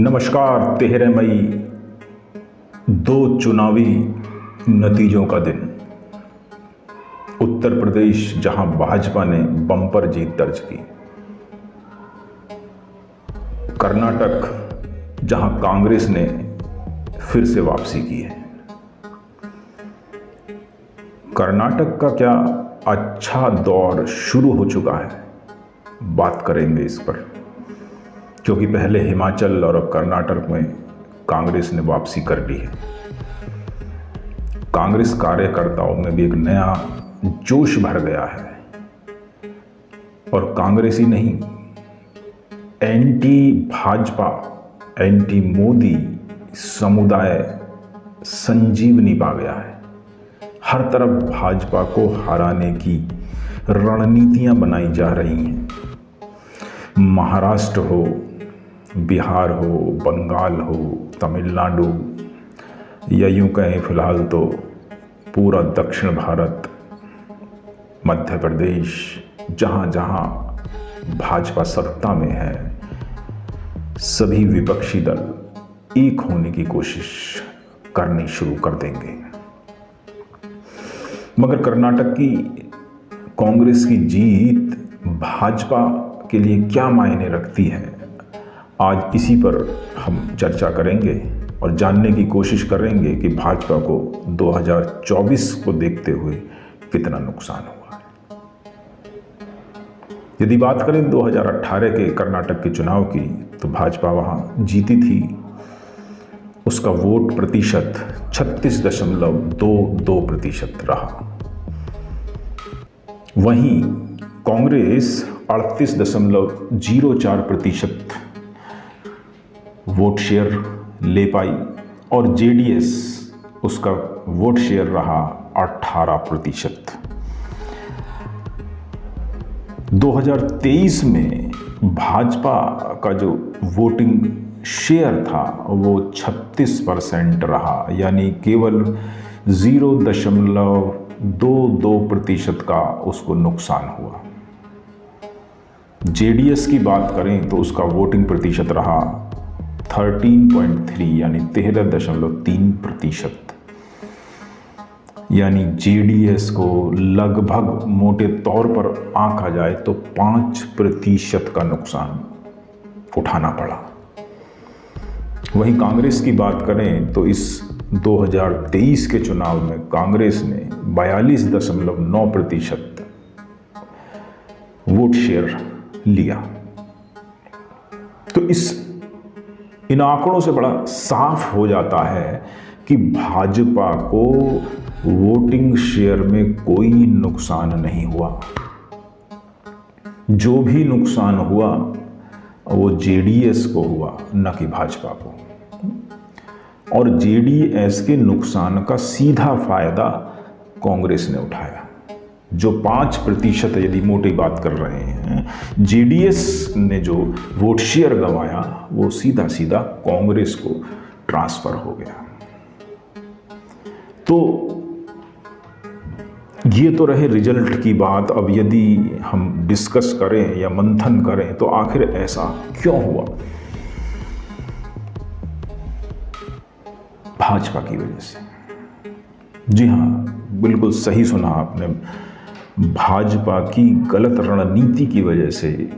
नमस्कार। 13 मई, दो चुनावी नतीजों का दिन। उत्तर प्रदेश, जहां भाजपा ने बम्पर जीत दर्ज की। कर्नाटक, जहां कांग्रेस ने फिर से वापसी की है। कर्नाटक का क्या अच्छा दौर शुरू हो चुका है, बात करेंगे इस पर, क्योंकि पहले हिमाचल और अब कर्नाटक में कांग्रेस ने वापसी कर ली है। कांग्रेस कार्यकर्ताओं में भी एक नया जोश भर गया है और कांग्रेस ही नहीं, एंटी भाजपा, एंटी मोदी समुदाय संजीवनी पा गया है। हर तरफ भाजपा को हराने की रणनीतियां बनाई जा रही हैं। महाराष्ट्र हो, बिहार हो, बंगाल हो, तमिलनाडु, या यूं कहें फिलहाल तो पूरा दक्षिण भारत, मध्य प्रदेश, जहां जहां भाजपा सत्ता में है, सभी विपक्षी दल एक होने की कोशिश करनी शुरू कर देंगे। मगर कर्नाटक की कांग्रेस की जीत भाजपा के लिए क्या मायने रखती है, आज इसी पर हम चर्चा करेंगे और जानने की कोशिश करेंगे कि भाजपा को 2024 को देखते हुए कितना नुकसान हुआ है। यदि बात करें 2018 के कर्नाटक के चुनाव की, तो भाजपा वहां जीती थी। उसका वोट प्रतिशत 36.22% रहा। वहीं कांग्रेस 38.04% वोट शेयर ले पाई और जेडीएस, उसका वोट शेयर रहा 18%। 2023 में भाजपा का जो वोटिंग शेयर था वो 36% रहा, यानी केवल 0.22% का उसको नुकसान हुआ। जेडीएस की बात करें तो उसका वोटिंग प्रतिशत रहा 13.3 यानी 13.3%, यानी जेडीएस को लगभग मोटे तौर पर आंका जाए तो 5% का नुकसान उठाना पड़ा। वहीं कांग्रेस की बात करें तो इस 2023 के चुनाव में कांग्रेस ने 42.9% वोट शेयर लिया। तो इन आंकड़ों से बड़ा साफ हो जाता है कि भाजपा को वोटिंग शेयर में कोई नुकसान नहीं हुआ। जो भी नुकसान हुआ वो जेडीएस को हुआ, न कि भाजपा को। और जेडीएस के नुकसान का सीधा फायदा कांग्रेस ने उठाया। जो 5% यदि मोटी बात कर रहे हैं, जेडीएस ने जो वोट शेयर गंवाया वो सीधा सीधा कांग्रेस को ट्रांसफर हो गया। तो ये तो रहे रिजल्ट की बात। अब यदि हम डिस्कस करें या मंथन करें तो आखिर ऐसा क्यों हुआ? भाजपा की वजह से। जी हां, बिल्कुल सही सुना आपने। भाजपा की गलत रणनीति की वजह से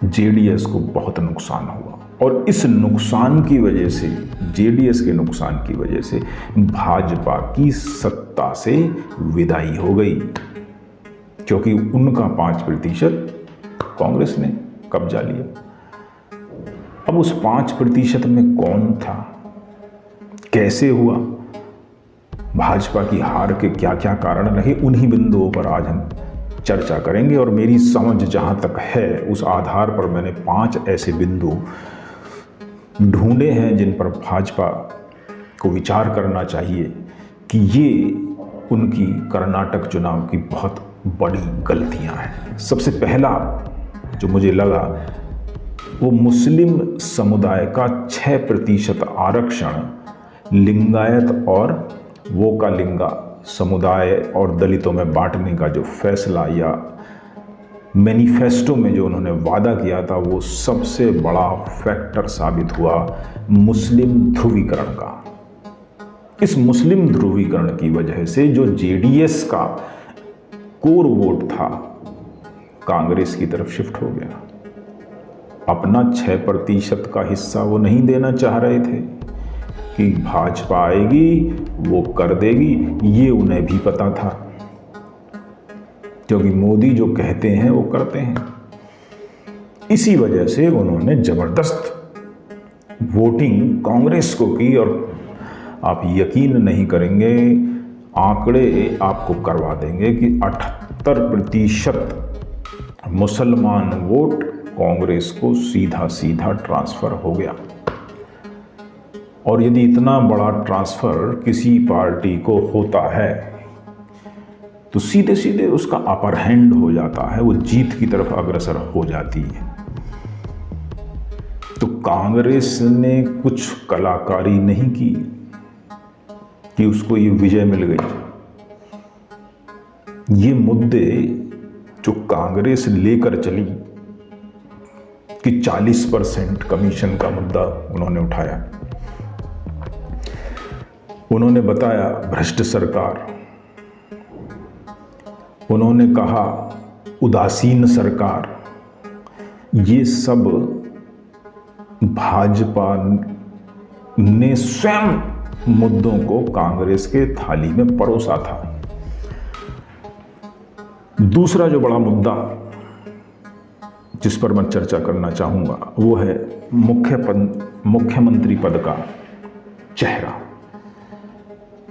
जेडीएस को बहुत नुकसान हुआ और इस नुकसान की वजह से, जेडीएस के नुकसान की वजह से भाजपा की सत्ता से विदाई हो गई, क्योंकि उनका 5% कांग्रेस ने कब्जा लिया। अब उस 5% में कौन था, कैसे हुआ, भाजपा की हार के क्या क्या कारण रहे, उन्हीं बिंदुओं पर आज हम चर्चा करेंगे। और मेरी समझ जहां तक है उस आधार पर मैंने 5 ऐसे बिंदु ढूंढे हैं जिन पर भाजपा को विचार करना चाहिए कि ये उनकी कर्नाटक चुनाव की बहुत बड़ी गलतियां हैं। सबसे पहला जो मुझे लगा वो मुस्लिम समुदाय का 6% आरक्षण लिंगायत और वोकालिंगा समुदाय और दलितों में बांटने का जो फैसला या मैनिफेस्टो में जो उन्होंने वादा किया था वो सबसे बड़ा फैक्टर साबित हुआ मुस्लिम ध्रुवीकरण का। इस मुस्लिम ध्रुवीकरण की वजह से जो जेडीएस का कोर वोट था कांग्रेस की तरफ शिफ्ट हो गया। अपना 6% का हिस्सा वो नहीं देना चाह रहे थे कि भाजपा आएगी वो कर देगी, ये उन्हें भी पता था, क्योंकि मोदी जो कहते हैं वो करते हैं। इसी वजह से उन्होंने जबरदस्त वोटिंग कांग्रेस को की और आप यकीन नहीं करेंगे, आंकड़े आपको करवा देंगे कि 78% मुसलमान वोट कांग्रेस को सीधा सीधा ट्रांसफर हो गया। और यदि इतना बड़ा ट्रांसफर किसी पार्टी को होता है तो सीधे सीधे उसका अपर हैंड हो जाता है, वो जीत की तरफ अग्रसर हो जाती है। तो कांग्रेस ने कुछ कलाकारी नहीं की कि उसको ये विजय मिल गई। ये मुद्दे जो कांग्रेस लेकर चली कि 40% कमीशन का मुद्दा उन्होंने उठाया, उन्होंने बताया भ्रष्ट सरकार, उन्होंने कहा उदासीन सरकार, ये सब भाजपा ने स्वयं मुद्दों को कांग्रेस के थाली में परोसा था। दूसरा जो बड़ा मुद्दा जिस पर मैं चर्चा करना चाहूंगा वो है मुख्यमंत्री पद का चेहरा।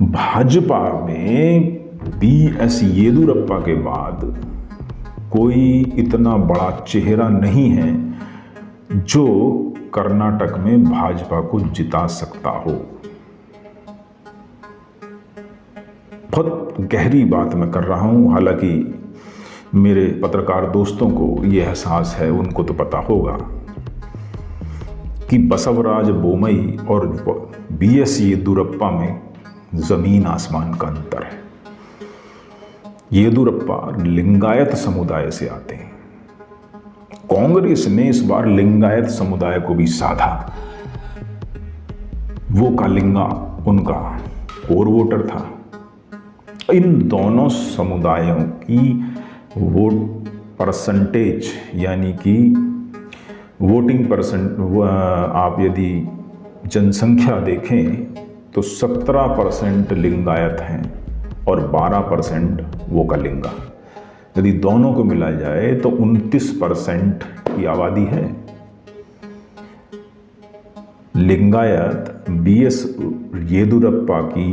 भाजपा में BS येदियुरप्पा के बाद कोई इतना बड़ा चेहरा नहीं है जो कर्नाटक में भाजपा को जिता सकता हो। बहुत गहरी बात मैं कर रहा हूं, हालांकि मेरे पत्रकार दोस्तों को यह एहसास है, उनको तो पता होगा कि बसवराज बोमई और BS येदियुरप्पा में जमीन आसमान का अंतर है। येदियुरप्पा लिंगायत समुदाय से आते हैं। कांग्रेस ने इस बार लिंगायत समुदाय को भी साधा। वो कालिंगा उनका कोर वोटर था। इन दोनों समुदायों की वोट परसेंटेज यानी कि वोटिंग परसेंट, आप यदि जनसंख्या देखें तो 17% लिंगायत हैं और 12% वो कलिंगा। यदि दोनों को मिला जाए तो 29% की आबादी है। लिंगायत BS येदियुरप्पा की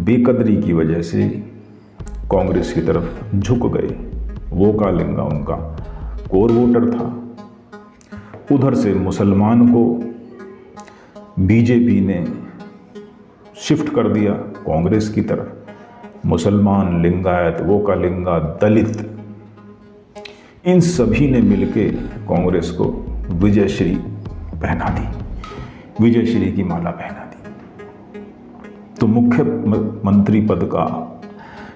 बेकदरी की वजह से कांग्रेस की तरफ झुक गए। वो कालिंगा उनका कोर वोटर था। उधर से मुसलमान को बीजेपी ने शिफ्ट कर दिया कांग्रेस की तरफ। मुसलमान, लिंगायत, वो कालिंगा, दलित, इन सभी ने मिलके कांग्रेस को विजयश्री पहना दी, विजयश्री की माला पहना दी। तो मुख्यमंत्री पद का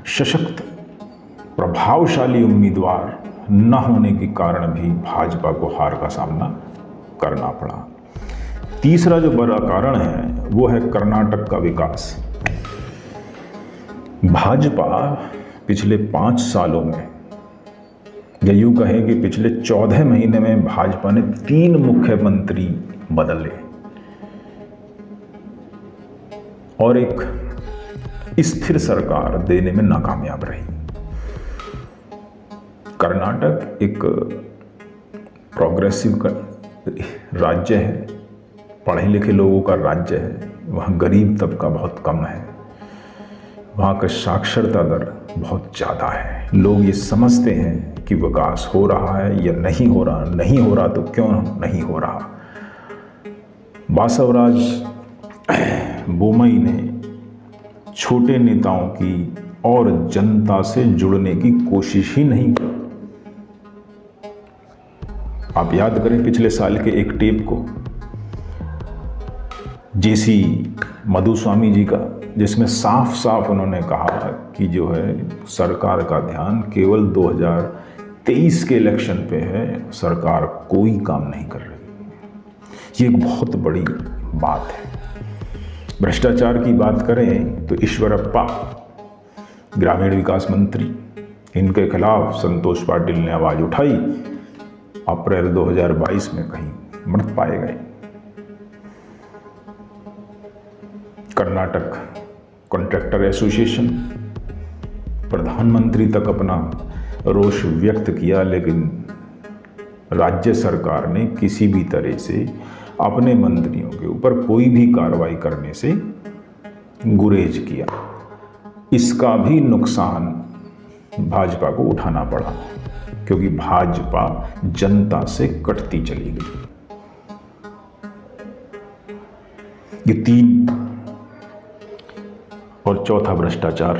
सशक्त प्रभावशाली उम्मीदवार न होने के कारण भी भाजपा को हार का सामना करना पड़ा। तीसरा जो बड़ा कारण है वो है कर्नाटक का विकास। भाजपा पिछले 5 सालों में, या यूं कहें कि पिछले 14 महीने में भाजपा ने 3 मुख्यमंत्री बदले और एक स्थिर सरकार देने में नाकामयाब रही। कर्नाटक एक प्रोग्रेसिव राज्य है, पढ़े लिखे लोगों का राज्य है, वहाँ गरीब तबका बहुत कम है, वहाँ का साक्षरता दर बहुत ज़्यादा है। लोग ये समझते हैं कि विकास हो रहा है या नहीं हो रहा, नहीं हो रहा तो क्यों नहीं हो रहा। बसवराज बोमई ने छोटे नेताओं की और जनता से जुड़ने की कोशिश ही नहीं की। आप याद करें पिछले साल के एक टेप को, JC मधुस्वामी जी का, जिसमें साफ साफ उन्होंने कहा कि जो है सरकार का ध्यान केवल 2023 के इलेक्शन पे है, सरकार कोई काम नहीं कर रही। ये एक बहुत बड़ी बात है। भ्रष्टाचार की बात करें तो ईश्वरप्पा ग्रामीण विकास मंत्री, इनके खिलाफ संतोष पाटिल ने आवाज उठाई, अप्रैल 2022 में कहीं मृत पाए गए। कर्नाटक कॉन्ट्रैक्टर एसोसिएशन, प्रधानमंत्री तक अपना रोष व्यक्त किया, लेकिन राज्य सरकार ने किसी भी तरह से अपने मंत्रियों के ऊपर कोई भी कार्रवाई करने से गुरेज किया। इसका भी नुकसान भाजपा को उठाना पड़ा, क्योंकि भाजपा जनता से कटती चली गई। ये 3 और चौथा भ्रष्टाचार।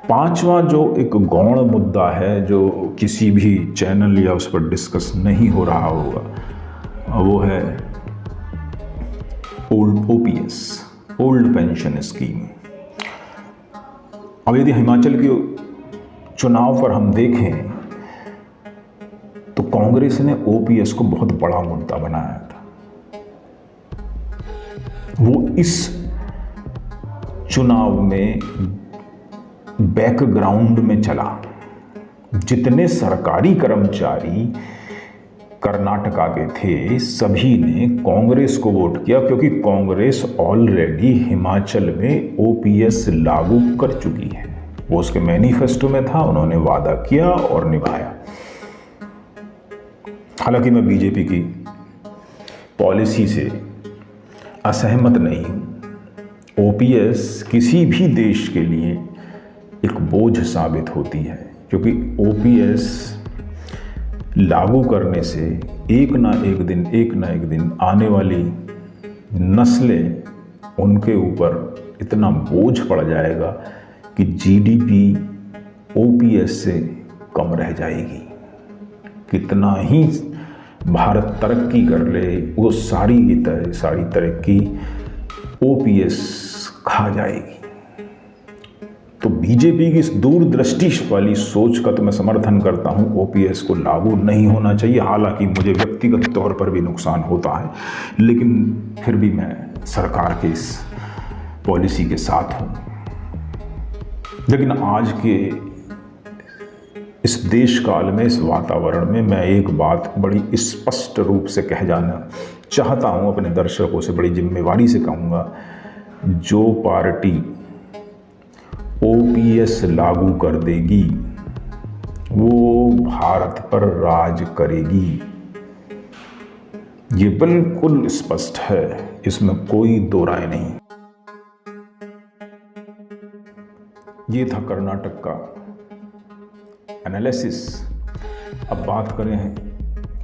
5वां जो एक गौण मुद्दा है, जो किसी भी चैनल या उस पर डिस्कस नहीं हो रहा होगा, वो है ओपीएस, ओल्ड पेंशन स्कीम। अब यदि हिमाचल के चुनाव पर हम देखें तो कांग्रेस ने ओपीएस को बहुत बड़ा मुद्दा बनाया था। वो इस चुनाव में बैकग्राउंड में चला। जितने सरकारी कर्मचारी कर्नाटका के थे, सभी ने कांग्रेस को वोट किया, क्योंकि कांग्रेस ऑलरेडी हिमाचल में ओपीएस लागू कर चुकी है। वो उसके मैनिफेस्टो में था, उन्होंने वादा किया और निभाया। हालांकि मैं बीजेपी की पॉलिसी से असहमत नहीं हूं। ओपीएस किसी भी देश के लिए एक बोझ साबित होती है, क्योंकि ओपीएस लागू करने से एक ना एक दिन आने वाली नस्लें, उनके ऊपर इतना बोझ पड़ जाएगा कि जीडीपी ओपीएस से कम रह जाएगी। कितना ही भारत तरक्की कर ले, वो सारी तरक्की ओपीएस खा जाएगी। तो बीजेपी की इस दूरदृष्टि वाली सोच का तो मैं समर्थन करता हूं। ओपीएस को लागू नहीं होना चाहिए। हालांकि मुझे व्यक्तिगत तौर पर भी नुकसान होता है, लेकिन फिर भी मैं सरकार के इस पॉलिसी के साथ हूं। लेकिन आज के इस देश काल में, इस वातावरण में, मैं एक बात बड़ी स्पष्ट रूप से कह जाना चाहता हूं, अपने दर्शकों से बड़ी जिम्मेवारी से कहूँगा, जो पार्टी ओपीएस लागू कर देगी वो भारत पर राज करेगी। ये बिल्कुल स्पष्ट है, इसमें कोई दो राय नहीं। ये था कर्नाटक का एनालिसिस। अब बात करें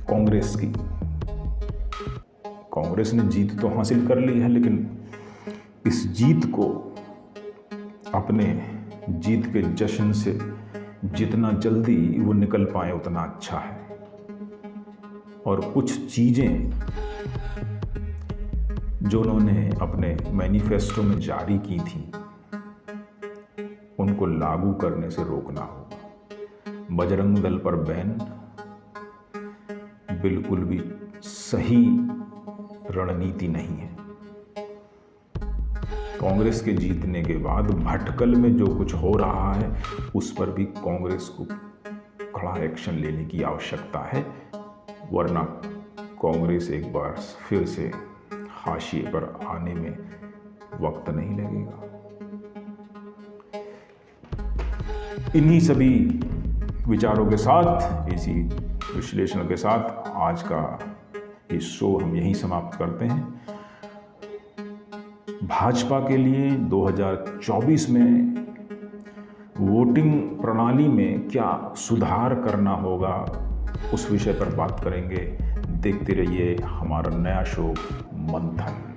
कांग्रेस की। कांग्रेस ने जीत तो हासिल कर ली है, लेकिन इस जीत को, अपने जीत के जश्न से जितना जल्दी वो निकल पाए उतना अच्छा है। और कुछ चीजें जो उन्होंने अपने मैनिफेस्टो में जारी की थी, उनको लागू करने से रोकना होगा। बजरंग दल पर बैन बिल्कुल भी सही रणनीति नहीं है। कांग्रेस के जीतने के बाद भटकल में जो कुछ हो रहा है, उस पर भी कांग्रेस को कड़ा एक्शन लेने की आवश्यकता है, वरना कांग्रेस एक बार फिर से हाशिए पर आने में वक्त नहीं लगेगा। इन्हीं सभी विचारों के साथ, इसी विश्लेषण के साथ आज का ये शो हम यहीं समाप्त करते हैं। भाजपा के लिए 2024 में वोटिंग प्रणाली में क्या सुधार करना होगा, उस विषय पर बात करेंगे। देखते रहिए हमारा नया शो मंथन।